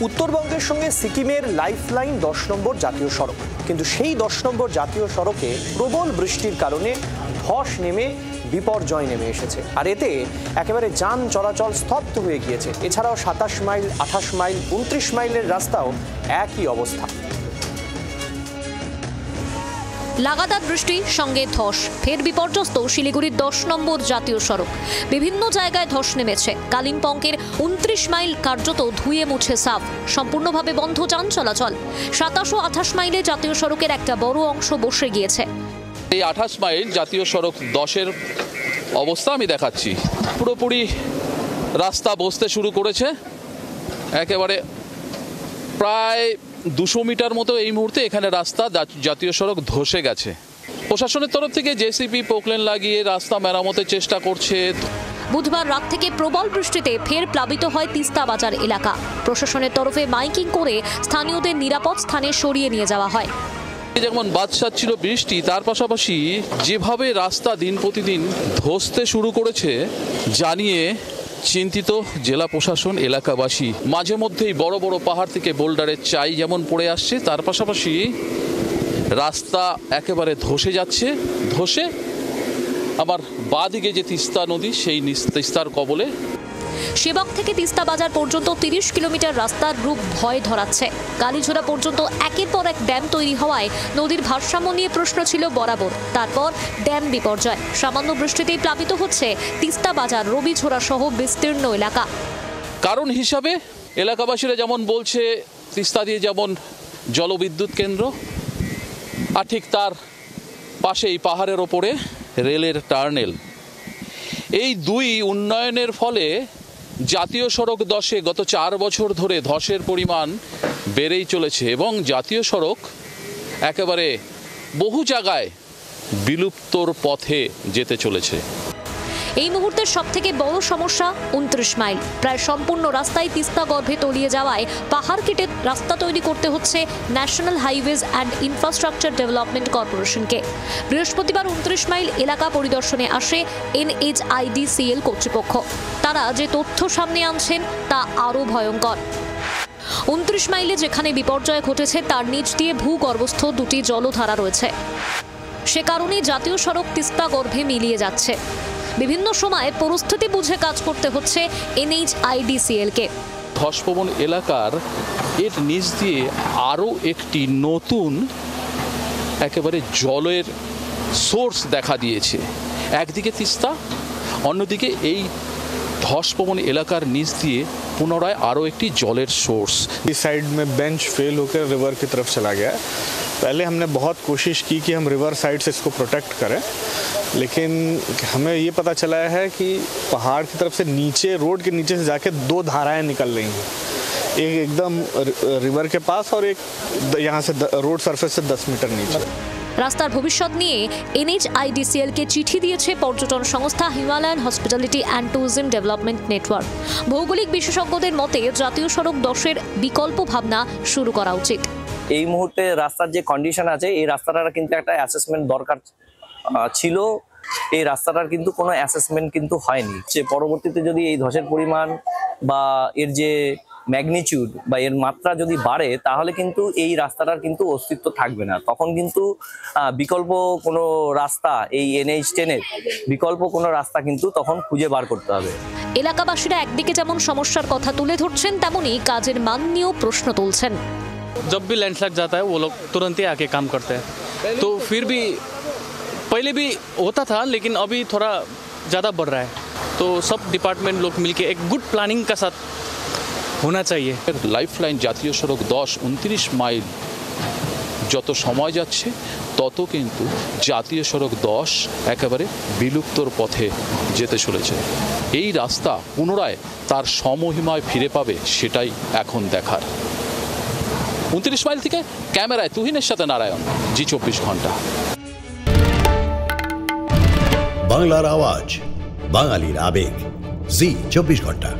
উত্তরবঙ্গের সঙ্গে সিকিমের লাইফলাইন 10 নম্বর জাতীয় সড়ক, কিন্তু সেই 10 নম্বর জাতীয় সড়কে প্রবল বৃষ্টির কারণে ধস নেমে বিপর্যয় নেমে এসেছে। আর এতে একেবারে যান চলাচল স্তব্ধ হয়ে গিয়েছে। এছাড়াও 27 মাইল, 28 মাইল, 29 মাইলের রাস্তাও একই অবস্থা। লাগাতার বৃষ্টির সঙ্গে ধস, ফের বিপর্যস্ত শিলিগুড়ির 10 নম্বর জাতীয় সড়ক। বিভিন্ন জায়গায় ধস নেমেছে। কালিম্পংয়ের 29 মাইল কার্যত ধুয়ে মুছে সাফ, সম্পূর্ণভাবে বন্ধ যান চলাচল। 27 ও 28 মাইলে জাতীয় সড়কের একটা বড় অংশ বসে গিয়েছে। এই 28 মাইল জাতীয় সড়ক 10-এর অবস্থা আমি দেখাচ্ছি। পুরোপুরি রাস্তা বসতে শুরু করেছে। একেবারে প্রায় 200 মিটার মতো এই মুহূর্তে এখানে রাস্তা জাতীয় সড়ক ধসে গেছে। প্রশাসনের তরফ থেকে জেসিবি পোকলেন লাগিয়ে রাস্তা মেরামতের চেষ্টা করছে। বুধবার রাত থেকে প্রবল বৃষ্টিতে ফের প্লাবিত হয় তিস্তা বাজার এলাকা। প্রশাসনের তরফে মাইকিং করে স্থানীয়দের নিরাপদ স্থানে সরিয়ে নিয়ে যাওয়া হয়। যেমন বাদশাহ ছিল বৃষ্টি, তার পাশাপাশি যেভাবে রাস্তা দিন প্রতিদিন ধসতে শুরু করেছে জানিয়ে চিন্তিত জেলা প্রশাসন, এলাকাবাসী। মাঝে মধ্যেই বড় বড় পাহাড় থেকে বোল্ডারের চাই যেমন পড়ে আসছে, তার পাশাপাশি রাস্তা একেবারে ধসে যাচ্ছে। ধসে আবার বাঁদিকে যে তিস্তা নদী, সেই তিস্তার কবলে। সেবক থেকে তিস্তা বাজার পর্যন্ত 30 কিলোমিটার রাস্তার রূপ ভয় ধরাচ্ছে। কালীঝোড়া পর্যন্ত একের পর এক ড্যাম তৈরি হওয়ায় নদীর ভারসাম্য নিয়ে প্রশ্ন ছিল বরাবর। তারপর ড্যাম বিপর্যয়। সামান্য বৃষ্টিতেই প্লাবিত হচ্ছে তিস্তা বাজার, রবিঝোড়া সহ বিস্তীর্ণ এলাকা। কারণ হিসাবে এলাকাবাসীরা যেমন বলছে, তিস্তা দিয়ে যেমন জলবিদ্যুৎ কেন্দ্র, আর ঠিক তার পাশেই পাহাড়ের ওপরে রেলের টার্নেল। এই দুই উন্নয়নের ফলে জাতীয় সড়ক 10-এ গত 4 বছর ধরে ধসের পরিমাণ বেড়েই চলেছে এবং জাতীয় সড়ক একেবারে বহু জায়গায় বিলুপ্তর পথে যেতে চলেছে। এই মুহূর্তের সবথেকে বড় সমস্যা 29 মাইল। প্রায় সম্পূর্ণ রাস্তায় তিস্তা গর্ভে তলিয়ে যাওয়ায় পাহাড় কেটে রাস্তা তৈরি করতে হচ্ছে national highways and infrastructure development কর্পোরেশনকে। বৃহস্পতিবার 29 মাইল এলাকা পরিদর্শনে আসে NHIDCL কর্তৃপক্ষ। তারা যে তথ্য সামনে আনছেন তা আরও ভয়ঙ্কর। 29 মাইলে যেখানে বিপর্যয় ঘটেছে তার নিচ দিয়ে ভূগর্ভস্থ দুটি জলধারা রয়েছে। সে কারণেই জাতীয় সড়ক তিস্তা গর্ভে মিলিয়ে যাচ্ছে। বিভিন্ন সময় পরিস্থিতি বুঝে কাজ করতে হচ্ছে NHIDCL-কে। ধসপ্রবণ এলাকার এর নিচ দিয়ে আরও একটি নতুন একেবারে জলের সোর্স দেখা দিয়েছে। একদিকে তিস্তা, অন্যদিকে এই ধসপ্রবণ এলাকার নিচ দিয়ে পুনরায় আরও একটি জলের সোর্স। इस साइड में बेंच फेल होकर रिवर की तरफ चला गया। पहले हमने बहुत कोशिश की कि हम रिवर साइड से इसको प्रोटेक्ट करें, लेकिन हमें ये पता चला है कि पहाड़ की तरफ से नीचे, रोड के नीचे से जाके 2 धाराएं निकल रही हैं। एक एकदम रिवर के पास और एक यहाँ से रोड सरफेस से 10 मीटर नीचे। রাস্তার ভবিষ্যৎ নিয়ে NHIDCL-কে চিঠি দিয়েছে পর্যটন সংস্থা Himalayan hospitality and tourism development network. ভৌগোলিক বিশেষজ্ঞদের মতে জাতীয় সড়ক 10-এর বিকল্প ভাবনা শুরু করা উচিত। এই মুহূর্তে রাস্তার যে কন্ডিশন আছে, এই রাস্তাটার কিন্তু একটা অ্যাসেসমেন্ট দরকার ছিল। এই রাস্তাটার কিন্তু কোনো অ্যাসেসমেন্ট কিন্তু হয়নি। যে পরবর্তীতে যদি এই ধসের পরিমাণ বা এর যে ম্যাগনিটিউড বা এর মাত্রা যদি বাড়ে, তাহলে কিন্তু এই রাস্তাটার কিন্তু অস্তিত্ব থাকবে না। তখন কিন্তু বিকল্প কোনো রাস্তা, এই NH10-এর বিকল্প কোনো রাস্তা কিন্তু তখন খুঁজে বার করতে হবে। এলাকাবাসীরা একদিকে যেমন সমস্যার কথা তুলে ধরছেন, তেমনি কাজের মান নিয়েও প্রশ্ন তুলছেন। जब भी लैंडस्लाइड जाता है वो लोग तुरंत ही आके काम करते हैं, तो फिर भी पहले भी होता था लेकिन अभी थोड़ा ज़्यादा बढ़ रहा है। तो सब डिपार्टमेंट लोग मिलके एक गुड प्लानिंग का साथ होना चाहिए। লাইফলাইন জাতীয় সড়ক 10-29 মাইল যত সময় যাচ্ছে তত কিন্তু জাতীয় সড়ক 10 একেবারে বিলুপ্তর পথে যেতে চলেছে। এই রাস্তা পুনরায় তার সমহিমায় ফিরে পাবে, সেটাই এখন দেখার। 29 মাইল থেকে ক্যামেরায় তুহিনের সাথে নারায়ণ, জি24 ঘন্টা। বাংলার আওয়াজ, বাঙালির আবেগ, জি24 ঘন্টা।